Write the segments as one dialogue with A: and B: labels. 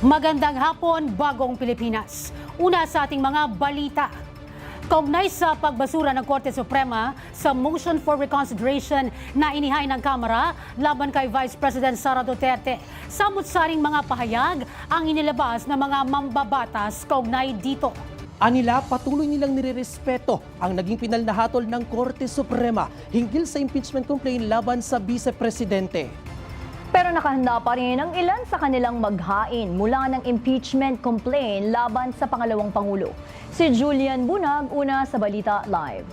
A: Magandang hapon, bagong Pilipinas. Una sa ating mga balita. Kaugnay sa pagbasura ng Korte Suprema sa motion for reconsideration na inihain ng Kamara laban kay Vice President Sara Duterte. Samut-saring mga pahayag ang inilabas ng mga mambabatas kaugnay dito.
B: Anila, patuloy nilang nirerespeto ang naging pinal na hatol ng Korte Suprema hinggil sa impeachment complaint laban sa Vice Presidente.
C: Pero nakahanda pa rin ang ilan sa kanilang maghain mula ng impeachment complaint laban sa pangalawang Pangulo. Si Julian Bunag, una sa Balita Live.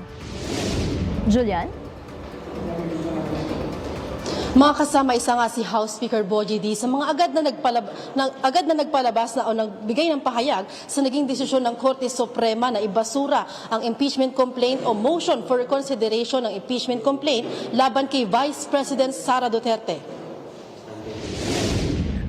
C: Julian?
D: Mga kasama, isa nga si House Speaker Bogie D sa mga agad na nagpalabas na o nagbigay ng pahayag sa naging desisyon ng Korte Suprema na ibasura ang impeachment complaint o motion for reconsideration ng impeachment complaint laban kay Vice President Sara Duterte.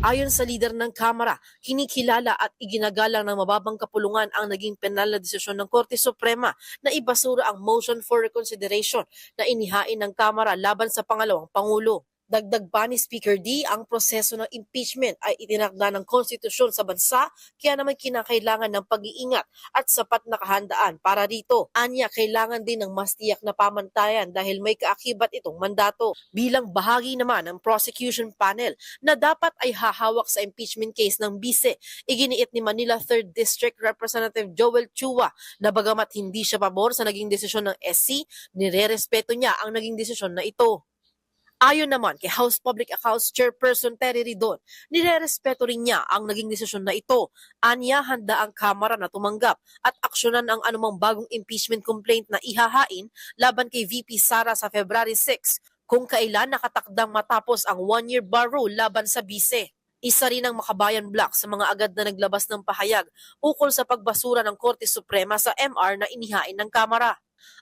E: Ayon sa lider ng Kamara, kinikilala at iginagalang ng mababang kapulungan ang naging penal na desisyon ng Korte Suprema na ibasura ang motion for reconsideration na inihain ng Kamara laban sa pangalawang Pangulo. Dagdag pa ni Speaker D, ang proseso ng impeachment ay itinakda ng konstitusyon sa bansa, kaya naman kinakailangan ng pag-iingat at sapat na kahandaan para rito. Anya, kailangan din ng mas tiyak na pamantayan dahil may kaakibat itong mandato. Bilang bahagi naman ng prosecution panel na dapat ay hahawak sa impeachment case ng bise, iginiit ni Manila 3rd District Representative Joel Chua na bagamat hindi siya pabor sa naging desisyon ng SC, nirerespeto niya ang naging desisyon na ito. Ayon naman kay House Public Accounts Chairperson Terry Ridon, nirerespeto rin niya ang naging desisyon na ito. Anya, handa ang Kamara na tumanggap at aksyonan ang anumang bagong impeachment complaint na ihahain laban kay VP Sara sa February 6 kung kailan nakatakdang matapos ang one-year bar rule laban sa bise. Isa rin ang Makabayan Bloc sa mga agad na naglabas ng pahayag ukol sa pagbasura ng Korte Suprema sa MR na inihain ng Kamara.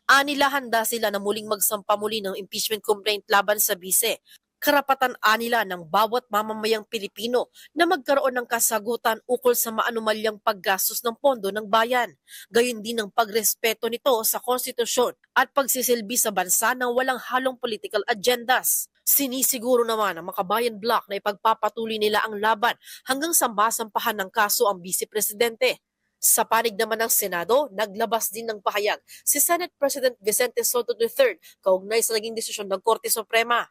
E: Anila, handa sila na muling magsampa muli ng impeachment complaint laban sa bise. Karapatan anila ng bawat mamamayang Pilipino na magkaroon ng kasagutan ukol sa maanumalyang paggastos ng pondo ng bayan. Gayon din ang pagrespeto nito sa konstitusyon at pagsisilbi sa bansa ng walang halong political agendas. Sinisiguro naman ang Makabayan Bloc na ipagpapatuloy nila ang laban hanggang sa masampahan ng kaso ang Vice Presidente. Sa panig naman ng Senado, naglabas din ng pahayag si Senate President Vicente Soto III kaugnay sa naging desisyon ng Korte Suprema.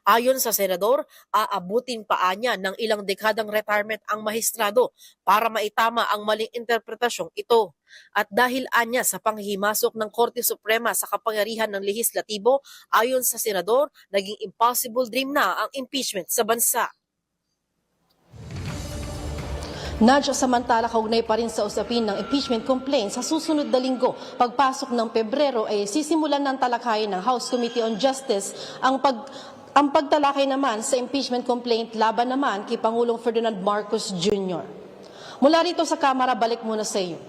E: Ayon sa senador, aabutin pa niya ng ilang dekadang retirement ang mahistrado para maitama ang maling interpretasyong ito. At dahil anya sa panghihimasok ng Korte Suprema sa kapangyarihan ng lehislatibo, ayon sa senador, naging impossible dream na ang impeachment sa bansa.
D: Nadyo, samantala kaugnay pa rin sa usapin ng impeachment complaint sa susunod na linggo. Pagpasok ng Pebrero ay sisimulan ng talakayin ng House Committee on Justice ang pagtalakay naman sa impeachment complaint laban naman kay Pangulong Ferdinand Marcos Jr. Mula rito sa Kamara, balik muna sa iyo.